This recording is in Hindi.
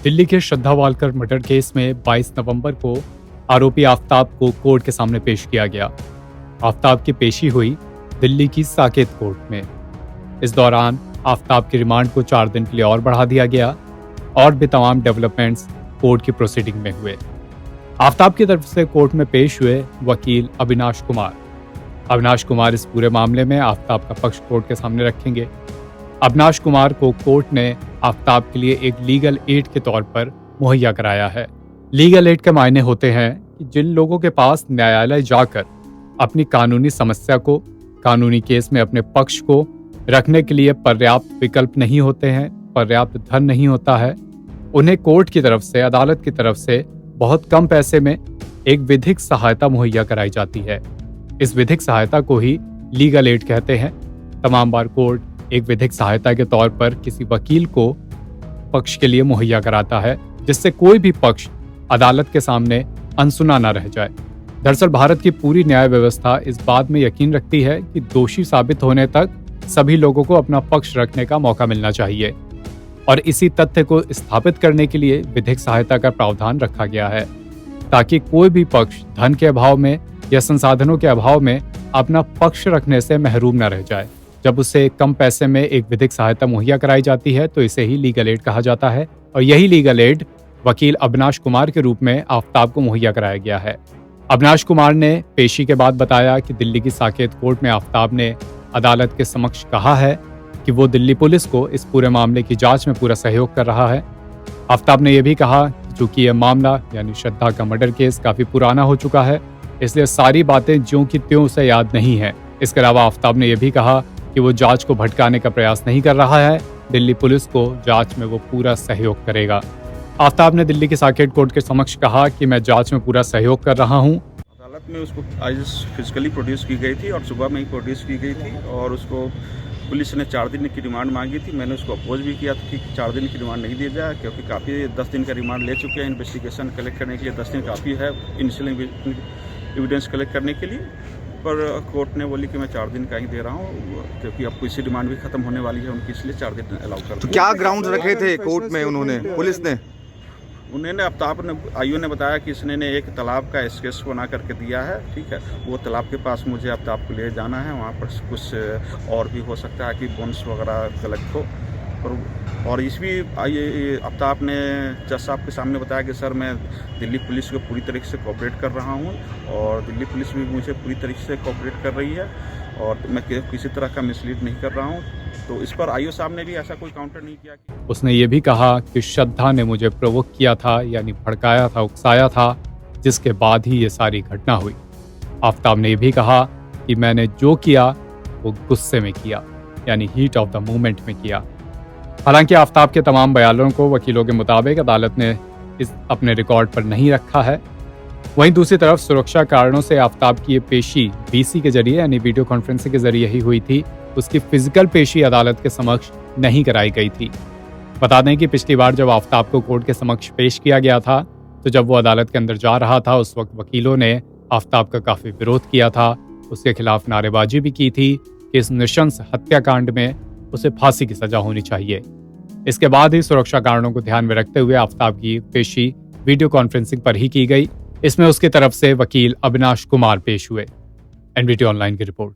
दिल्ली के श्रद्धा वालकर मर्डर केस में 22 नवंबर को आरोपी आफताब को कोर्ट के सामने पेश किया गया। आफताब की पेशी हुई दिल्ली की साकेत कोर्ट में। इस दौरान आफताब की रिमांड को 4 दिन के लिए और बढ़ा दिया गया और भी तमाम डेवलपमेंट्स कोर्ट की प्रोसीडिंग में हुए। आफताब की तरफ से कोर्ट में पेश हुए वकील अविनाश कुमार इस पूरे मामले में आफताब का पक्ष कोर्ट के सामने रखेंगे। अविनाश कुमार को कोर्ट ने आफताब के लिए एक लीगल एड के तौर पर मुहैया कराया है। लीगल एड के मायने होते हैं कि जिन लोगों के पास न्यायालय जाकर अपनी कानूनी समस्या को, कानूनी केस में अपने पक्ष को रखने के लिए पर्याप्त विकल्प नहीं होते हैं, पर्याप्त धन नहीं होता है, उन्हें कोर्ट की तरफ से, अदालत की तरफ से बहुत कम पैसे में एक विधिक सहायता मुहैया कराई जाती है। इस विधिक सहायता को ही लीगल एड कहते हैं। तमाम बार कोर्ट एक विधिक सहायता के तौर पर किसी वकील को पक्ष के लिए मुहैया कराता है, जिससे कोई भी पक्ष अदालत के सामने अनसुना न रह जाए। दरअसल भारत की पूरी न्याय व्यवस्था इस बात में यकीन रखती है कि दोषी साबित होने तक सभी लोगों को अपना पक्ष रखने का मौका मिलना चाहिए, और इसी तथ्य को स्थापित करने के लिए विधिक सहायता का प्रावधान रखा गया है, ताकि कोई भी पक्ष धन के अभाव में या संसाधनों के अभाव में अपना पक्ष रखने से महरूम न रह जाए। जब उसे कम पैसे में एक विधिक सहायता मुहैया कराई जाती है तो इसे ही लीगल एड कहा जाता है, और यही लीगल एड वकील अविनाश कुमार के रूप में आफताब को मुहैया कराया गया है। अविनाश कुमार ने पेशी के बाद बताया कि दिल्ली की साकेत कोर्ट में आफताब ने अदालत के समक्ष कहा है कि वो दिल्ली पुलिस को इस पूरे मामले की जांच में पूरा सहयोग कर रहा है। आफताब ने यह भी कहा कि चूंकि यह मामला यानी श्रद्धा का मर्डर केस काफी पुराना हो चुका है, इसलिए सारी बातें ज्यों की त्यों उसे याद नहीं है। इसके अलावा आफताब ने यह भी कहा कि वो जांच को भटकाने का प्रयास नहीं कर रहा है। दिल्ली पुलिस को जांच में वो पूरा सहयोग करेगा। आफताब ने दिल्ली की साकेत कोर्ट के समक्ष कहा कि मैं जांच में पूरा सहयोग कर रहा हूं। अदालत में उसको आज फिजिकली प्रोड्यूस की गई थी और सुबह में ही प्रोड्यूस की गई थी, और उसको पुलिस ने 4 दिन की रिमांड मांगी थी। मैंने उसको अपोज भी किया था कि 4 दिन की रिमांड नहीं दी जाए, क्योंकि काफ़ी 10 दिन का रिमांड ले चुके हैं इन्वेस्टिगेशन कलेक्ट करने के लिए। 10 दिन काफ़ी है इनिशियल एविडेंस कलेक्ट करने के लिए, पर कोर्ट ने बोली कि मैं 4 दिन का ही दे रहा हूँ, क्योंकि अब किसी डिमांड भी खत्म होने वाली है उनकी, इसलिए 4 दिन अलाउ कर। तो क्या ग्राउंड्स रखे थे कोर्ट में उन्होंने, पुलिस ने? उन्होंने आफताब ने, आईओ ने बताया कि इसने ने एक तालाब का स्केच बना करके दिया है, ठीक है। वो तालाब के पास मुझे आफताब को ले जाना है, वहाँ पर कुछ और भी हो सकता है कि बोन्स वगैरह कलेक्ट हो। और इस भी आफताब ने जज साहब के सामने बताया कि सर मैं दिल्ली पुलिस को पूरी तरीके से कोऑपरेट कर रहा हूँ, और दिल्ली पुलिस भी मुझे पूरी तरीके से कोऑपरेट कर रही है, और मैं किसी तरह का मिसलीड नहीं कर रहा हूँ। तो इस पर आईओ साहब ने भी ऐसा कोई काउंटर नहीं किया। उसने ये भी कहा कि श्रद्धा ने मुझे प्रोवोक किया था, यानी भड़काया था, उकसाया था, जिसके बाद ही ये सारी घटना हुई। आफताब ने यह भी कहा कि मैंने जो किया वो गुस्से में किया, यानी हीट ऑफ द मोमेंट में किया। हालांकि आफताब के तमाम बयानों को वकीलों के मुताबिक अदालत ने इस अपने रिकॉर्ड पर नहीं रखा है। वहीं दूसरी तरफ सुरक्षा कारणों से आफताब की ये पेशी वीसी के जरिए, यानी वीडियो कॉन्फ्रेंसिंग के जरिए ही हुई थी। उसकी फिजिकल पेशी अदालत के समक्ष नहीं कराई गई थी। बता दें कि पिछली बार जब आफताब को कोर्ट के समक्ष पेश किया गया था, तो जब वो अदालत के अंदर जा रहा था, उस वक्त वकीलों ने आफताब का काफी विरोध किया था, उसके खिलाफ नारेबाजी भी की थी कि इस नृशंस हत्याकांड में उसे फांसी की सजा होनी चाहिए। इसके बाद ही सुरक्षा कारणों को ध्यान में रखते हुए आफताब की पेशी वीडियो कॉन्फ्रेंसिंग पर ही की गई। इसमें उसकी तरफ से वकील अविनाश कुमार पेश हुए। एनडीटी ऑनलाइन की रिपोर्ट।